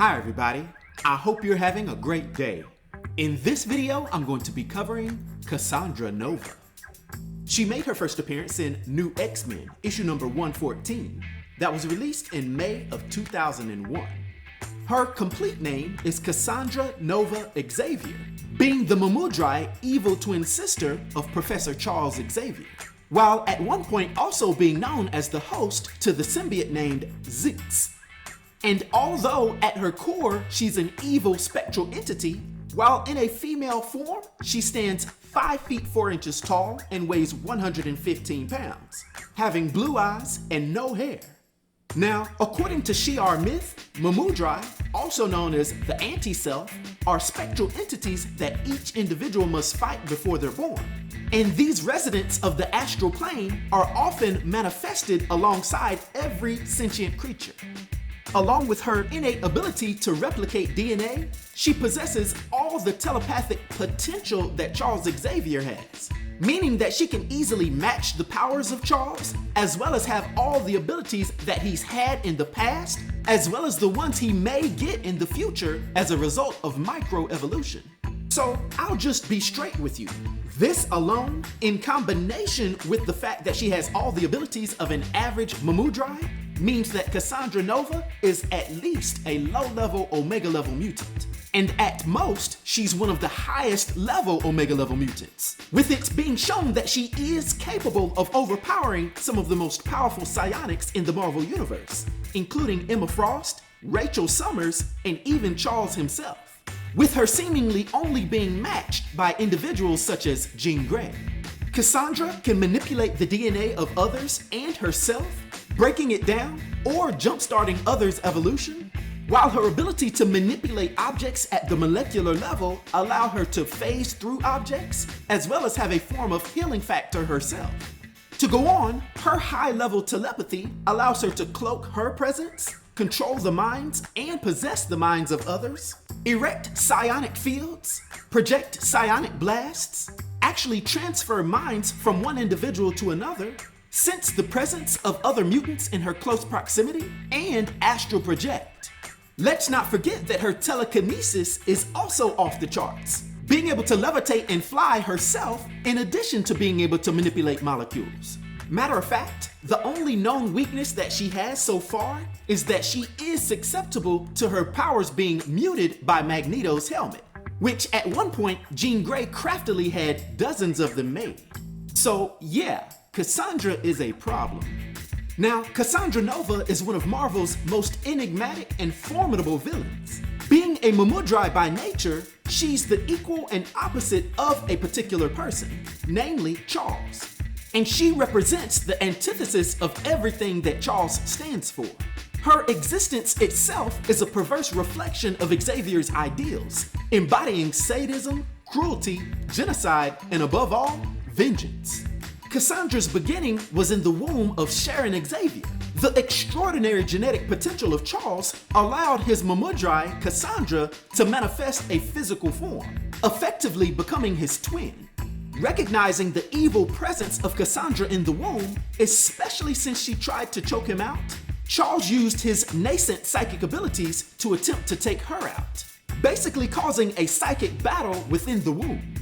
Hi everybody, I hope you're having a great day. In this video, I'm going to be covering Cassandra Nova. She made her first appearance in New X-Men, issue number 114, that was released in May of 2001. Her complete name is Cassandra Nova Xavier, being the Mummudrai evil twin sister of Professor Charles Xavier, while at one point also being known as the host to the symbiote named Zix. And although at her core she's an evil spectral entity, while in a female form, she stands 5 feet 4 inches tall and weighs 115 pounds, having blue eyes and no hair. Now, according to Shi'ar myth, Mummudrai, also known as the anti-self, are spectral entities that each individual must fight before they're born. And these residents of the astral plane are often manifested alongside every sentient creature. Along with her innate ability to replicate DNA, she possesses all the telepathic potential that Charles Xavier has, meaning that she can easily match the powers of Charles, as well as have all the abilities that he's had in the past, as well as the ones he may get in the future as a result of microevolution. So I'll just be straight with you. This alone, in combination with the fact that she has all the abilities of an average Mummudrai, means that Cassandra Nova is at least a low-level Omega-level mutant. And at most, she's one of the highest level Omega-level mutants, with it being shown that she is capable of overpowering some of the most powerful psionics in the Marvel Universe, including Emma Frost, Rachel Summers, and even Charles himself, with her seemingly only being matched by individuals such as Jean Grey. Cassandra can manipulate the DNA of others and herself, breaking it down or jump-starting others' evolution, while her ability to manipulate objects at the molecular level allow her to phase through objects, as well as have a form of healing factor herself. To go on, her high-level telepathy allows her to cloak her presence, control the minds and possess the minds of others, erect psionic fields, project psionic blasts, actually transfer minds from one individual to another, sense the presence of other mutants in her close proximity, and astral project. Let's not forget that her telekinesis is also off the charts, being able to levitate and fly herself in addition to being able to manipulate molecules. Matter of fact, the only known weakness that she has so far is that she is susceptible to her powers being muted by Magneto's helmet, which at one point Jean Grey craftily had dozens of them made. So yeah, Cassandra is a problem. Now, Cassandra Nova is one of Marvel's most enigmatic and formidable villains. Being a Mummudrai by nature, she's the equal and opposite of a particular person, namely Charles. And she represents the antithesis of everything that Charles stands for. Her existence itself is a perverse reflection of Xavier's ideals, embodying sadism, cruelty, genocide, and above all, vengeance. Cassandra's beginning was in the womb of Sharon Xavier. The extraordinary genetic potential of Charles allowed his Mummudrai, Cassandra, to manifest a physical form, effectively becoming his twin. Recognizing the evil presence of Cassandra in the womb, especially since she tried to choke him out, Charles used his nascent psychic abilities to attempt to take her out, basically causing a psychic battle within the womb.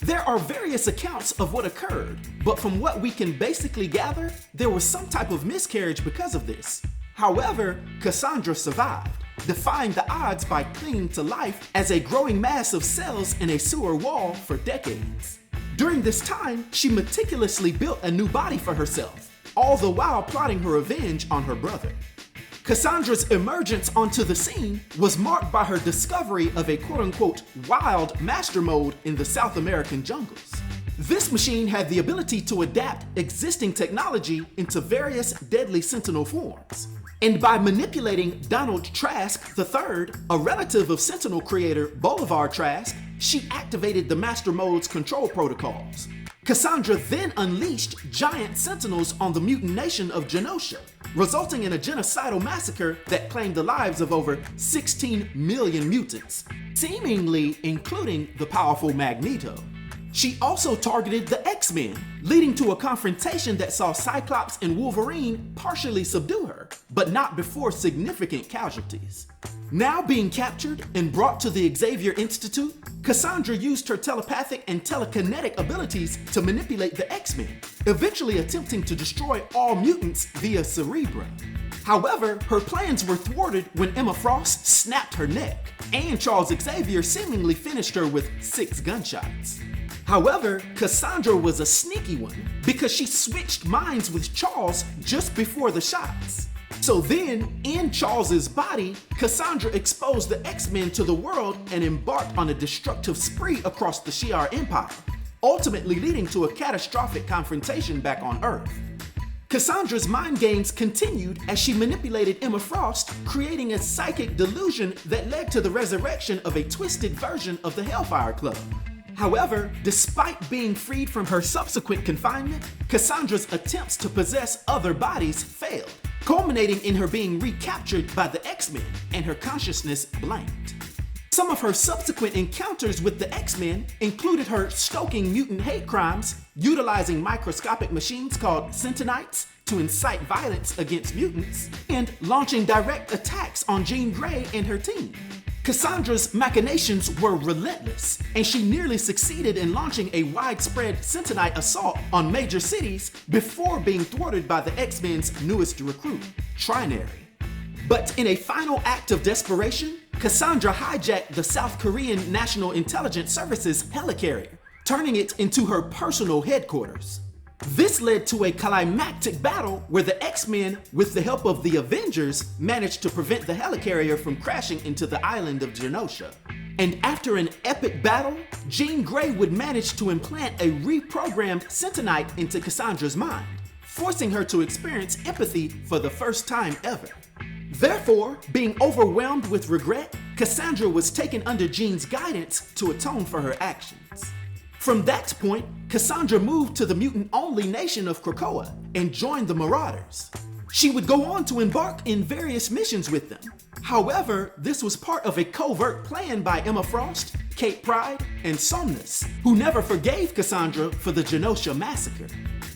There are various accounts of what occurred, but from what we can basically gather, there was some type of miscarriage because of this. However, Cassandra survived, defying the odds by clinging to life as a growing mass of cells in a sewer wall for decades. During this time, she meticulously built a new body for herself, all the while plotting her revenge on her brother. Cassandra's emergence onto the scene was marked by her discovery of a quote-unquote wild master mode in the South American jungles. This machine had the ability to adapt existing technology into various deadly sentinel forms. And by manipulating Donald Trask III, a relative of Sentinel creator Bolivar Trask, she activated the Master Mode's control protocols. Cassandra then unleashed giant sentinels on the mutant nation of Genosha, resulting in a genocidal massacre that claimed the lives of over 16 million mutants, seemingly including the powerful Magneto. She also targeted the X-Men, leading to a confrontation that saw Cyclops and Wolverine partially subdue her, but not before significant casualties. Now being captured and brought to the Xavier Institute, Cassandra used her telepathic and telekinetic abilities to manipulate the X-Men, eventually attempting to destroy all mutants via Cerebra. However, her plans were thwarted when Emma Frost snapped her neck, and Charles Xavier seemingly finished her with 6 gunshots. However, Cassandra was a sneaky one because she switched minds with Charles just before the shots. So then, in Charles's body, Cassandra exposed the X-Men to the world and embarked on a destructive spree across the Shi'ar Empire, ultimately leading to a catastrophic confrontation back on Earth. Cassandra's mind games continued as she manipulated Emma Frost, creating a psychic delusion that led to the resurrection of a twisted version of the Hellfire Club. However, despite being freed from her subsequent confinement, Cassandra's attempts to possess other bodies failed, culminating in her being recaptured by the X-Men and her consciousness blanked. Some of her subsequent encounters with the X-Men included her stoking mutant hate crimes, utilizing microscopic machines called Sentinites to incite violence against mutants, and launching direct attacks on Jean Grey and her team. Cassandra's machinations were relentless, and she nearly succeeded in launching a widespread Sentinite assault on major cities before being thwarted by the X-Men's newest recruit, Trinary. But in a final act of desperation, Cassandra hijacked the South Korean National Intelligence Service's helicarrier, turning it into her personal headquarters. This led to a climactic battle where the X-Men, with the help of the Avengers, managed to prevent the helicarrier from crashing into the island of Genosha. And after an epic battle, Jean Grey would manage to implant a reprogrammed Sentinite into Cassandra's mind, forcing her to experience empathy for the first time ever. Therefore, being overwhelmed with regret, Cassandra was taken under Jean's guidance to atone for her actions. From that point, Cassandra moved to the mutant-only nation of Krakoa and joined the Marauders. She would go on to embark in various missions with them. However, this was part of a covert plan by Emma Frost, Kate Pryde, and Somnus, who never forgave Cassandra for the Genosha massacre.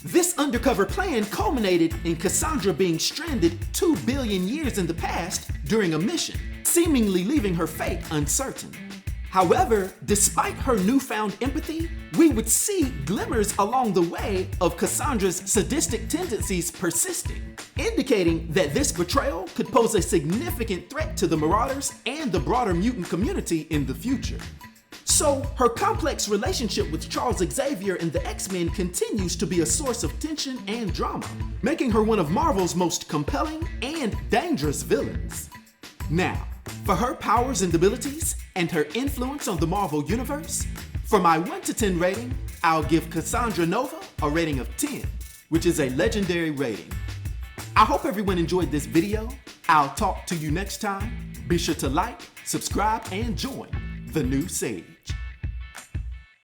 This undercover plan culminated in Cassandra being stranded 2 billion years in the past during a mission, seemingly leaving her fate uncertain. However, despite her newfound empathy, we would see glimmers along the way of Cassandra's sadistic tendencies persisting, indicating that this betrayal could pose a significant threat to the Marauders and the broader mutant community in the future. So, her complex relationship with Charles Xavier and the X-Men continues to be a source of tension and drama, making her one of Marvel's most compelling and dangerous villains. Now, for her powers and abilities and her influence on the Marvel Universe, for my 1 to 10 rating, I'll give Cassandra Nova a rating of 10, which is a legendary rating. I hope everyone enjoyed this video. I'll talk to you next time. Be sure to like, subscribe, and join the new Sage.